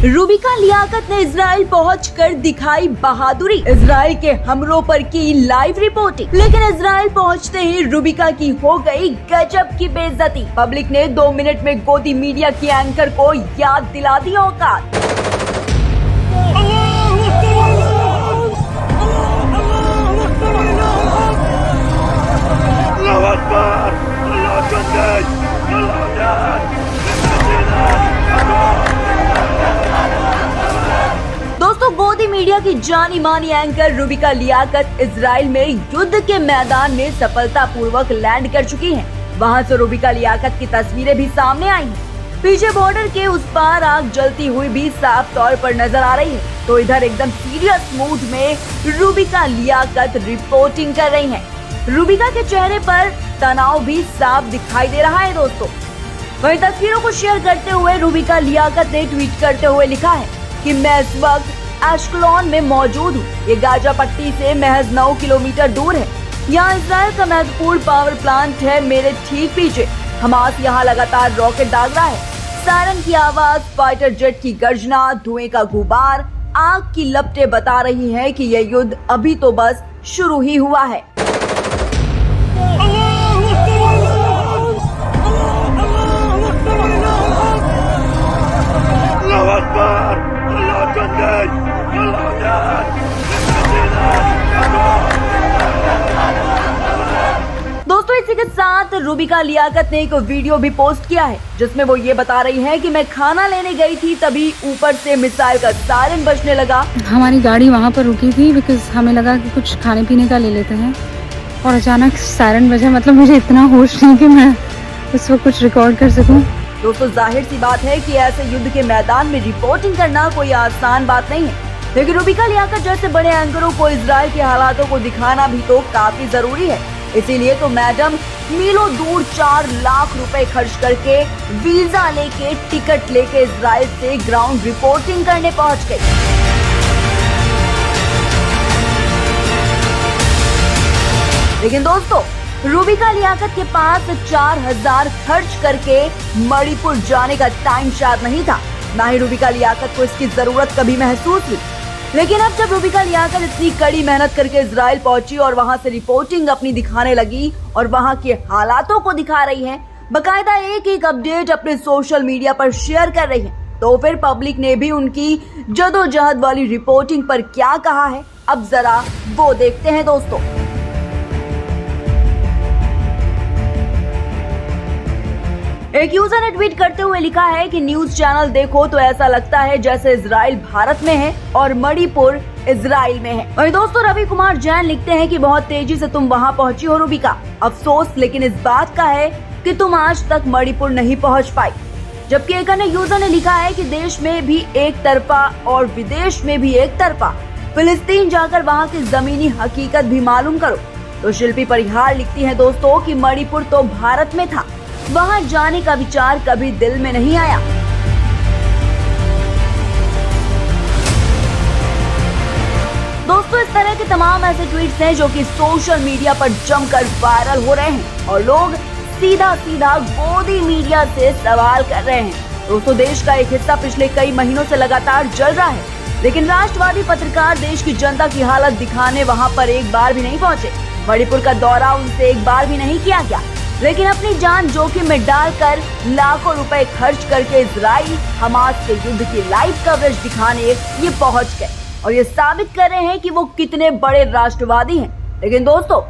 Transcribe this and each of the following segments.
रूबिका लियाकत ने इजराइल पहुंचकर दिखाई बहादुरी। इजराइल के हमलों पर की लाइव रिपोर्टिंग, लेकिन इजराइल पहुंचते ही रूबिका की हो गई गजब की बेइज्जती। पब्लिक ने 2 मिनट में गोदी मीडिया की एंकर को याद दिला दी औकात। दोस्तों, गोदी मीडिया की जानी मानी एंकर रूबिका लियाकत इजराइल में युद्ध के मैदान में सफलतापूर्वक लैंड कर चुकी हैं। वहां से रूबिका लियाकत की तस्वीरें भी सामने आई हैं। पीछे बॉर्डर के उस पार आग जलती हुई भी साफ तौर पर नजर आ रही है, तो इधर एकदम सीरियस मूड में रूबिका लियाकत रिपोर्टिंग कर रही हैं। रूबिका के चेहरे पर तनाव भी साफ दिखाई दे रहा है। दोस्तों, वहीं तस्वीरों को शेयर करते हुए रूबिका लियाकत ने ट्वीट करते हुए लिखा है कि मैं इस वक्त एशक्लोन में मौजूद हूँ। ये गाजा पट्टी से महज 9 किलोमीटर दूर है। यहाँ इजराइल का महत्वपूर्ण पावर प्लांट है। मेरे ठीक पीछे हमास यहाँ लगातार रॉकेट दाग रहा है। सायरन की आवाज, फाइटर जेट की गर्जना, धुएं का गुबार, आग की लपटें बता रही हैं कि यह युद्ध अभी तो बस शुरू ही हुआ है। दोस्तों, इसी के साथ रूबिका लियाकत ने एक वीडियो भी पोस्ट किया है, जिसमें वो ये बता रही हैं कि मैं खाना लेने गई थी, तभी ऊपर से मिसाइल का सायरन बजने लगा। हमारी गाड़ी वहाँ पर रुकी थी बिकॉज हमें लगा कि कुछ खाने पीने का ले लेते हैं, और अचानक सायरन बजा। मतलब मुझे इतना होश नहीं कि मैं उस वक्त कुछ रिकॉर्ड कर सकूं। दोस्तों, जाहिर सी बात है कि ऐसे युद्ध के मैदान में रिपोर्टिंग करना कोई आसान बात नहीं है, लेकिन रूबिका लियाकत जैसे बड़े एंकरों को इजराइल के हालातों को दिखाना भी तो काफी जरूरी है। इसीलिए तो मैडम मीलों दूर 4 लाख रुपए खर्च करके वीजा लेके टिकट लेके इजराइल से ग्राउंड रिपोर्टिंग करने पहुंच गई। लेकिन दोस्तों, रूबिका लियाकत के पास 4000 खर्च करके मणिपुर जाने का टाइम शायद नहीं था, ना ही रूबिका लियाकत को इसकी जरूरत कभी महसूस हुई। लेकिन अब जब रूबिका लियाकत इतनी कड़ी मेहनत करके इजराइल पहुंची और वहां से रिपोर्टिंग अपनी दिखाने लगी और वहां के हालातों को दिखा रही है, बकायदा एक अपडेट अपने सोशल मीडिया पर शेयर कर रही है, तो फिर पब्लिक ने भी उनकी जदोजहद वाली रिपोर्टिंग पर क्या कहा है, अब जरा वो देखते हैं। दोस्तों, एक यूजर ने ट्वीट करते हुए लिखा है कि न्यूज चैनल देखो तो ऐसा लगता है जैसे इजराइल भारत में है और मणिपुर इजराइल में है। वहीं दोस्तों, रवि कुमार जैन लिखते हैं कि बहुत तेजी से तुम वहां पहुंची हो रूबिका, अफसोस लेकिन इस बात का है कि तुम आज तक मणिपुर नहीं पहुंच पाई। जबकि एक अन्य यूजर ने लिखा है कि देश में भी एक तरफा और विदेश में भी एक तरफा, फिलिस्तीन जाकर वहाँ की जमीनी हकीकत भी मालूम करो। तो शिल्पी परिहार लिखती है दोस्तों कि मणिपुर तो भारत में था, वहां जाने का विचार कभी दिल में नहीं आया। दोस्तों, इस तरह के तमाम ऐसे ट्वीट्स हैं जो कि सोशल मीडिया पर जमकर वायरल हो रहे हैं और लोग सीधा गोदी मीडिया से सवाल कर रहे हैं। दोस्तों, देश का एक हिस्सा पिछले कई महीनों से लगातार जल रहा है, लेकिन राष्ट्रवादी पत्रकार देश की जनता की हालत दिखाने वहां पर एक बार भी नहीं पहुंचे। मणिपुर का दौरा उनसे एक बार भी नहीं किया गया, लेकिन अपनी जान जोखिम में डालकर लाखों रुपए खर्च करके इजराइल हमास के युद्ध की लाइव कवरेज दिखाने ये पहुंच गए और ये साबित कर रहे हैं कि वो कितने बड़े राष्ट्रवादी हैं। लेकिन दोस्तों,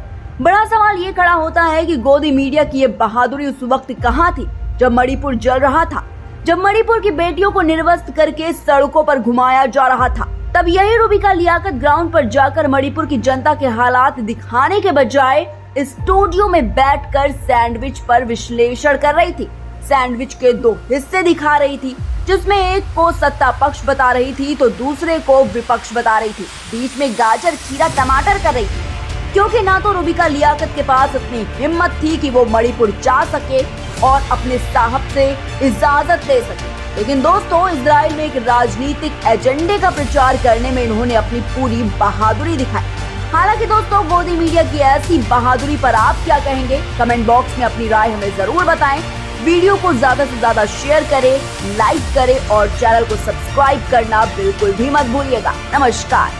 बड़ा सवाल ये खड़ा होता है कि गोदी मीडिया की ये बहादुरी उस वक्त कहाँ थी जब मणिपुर जल रहा था, जब मणिपुर की बेटियों को निर्वस्त्र करके सड़कों पर घुमाया जा रहा था। तब यही रूबिका लियाकत ग्राउंड पर जाकर मणिपुर की जनता के हालात दिखाने के बजाय स्टूडियो में बैठकर सैंडविच पर विश्लेषण कर रही थी। सैंडविच के 2 हिस्से दिखा रही थी, जिसमें एक को सत्ता पक्ष बता रही थी तो दूसरे को विपक्ष बता रही थी। बीच में गाजर, खीरा, टमाटर कर रही थी, क्योंकि ना तो रूबिका लियाकत के पास इतनी हिम्मत थी कि वो मणिपुर जा सके और अपने साहब से इजाजत ले सके। लेकिन दोस्तों, इजराइल में एक राजनीतिक एजेंडे का प्रचार करने में इन्होंने अपनी पूरी बहादुरी दिखाई। हालांकि दोस्तों, गोदी मीडिया की ऐसी बहादुरी पर आप क्या कहेंगे? कमेंट बॉक्स में अपनी राय हमें जरूर बताएं। वीडियो को ज्यादा से ज्यादा शेयर करें, लाइक करें और चैनल को सब्सक्राइब करना बिल्कुल भी मत भूलिएगा। नमस्कार।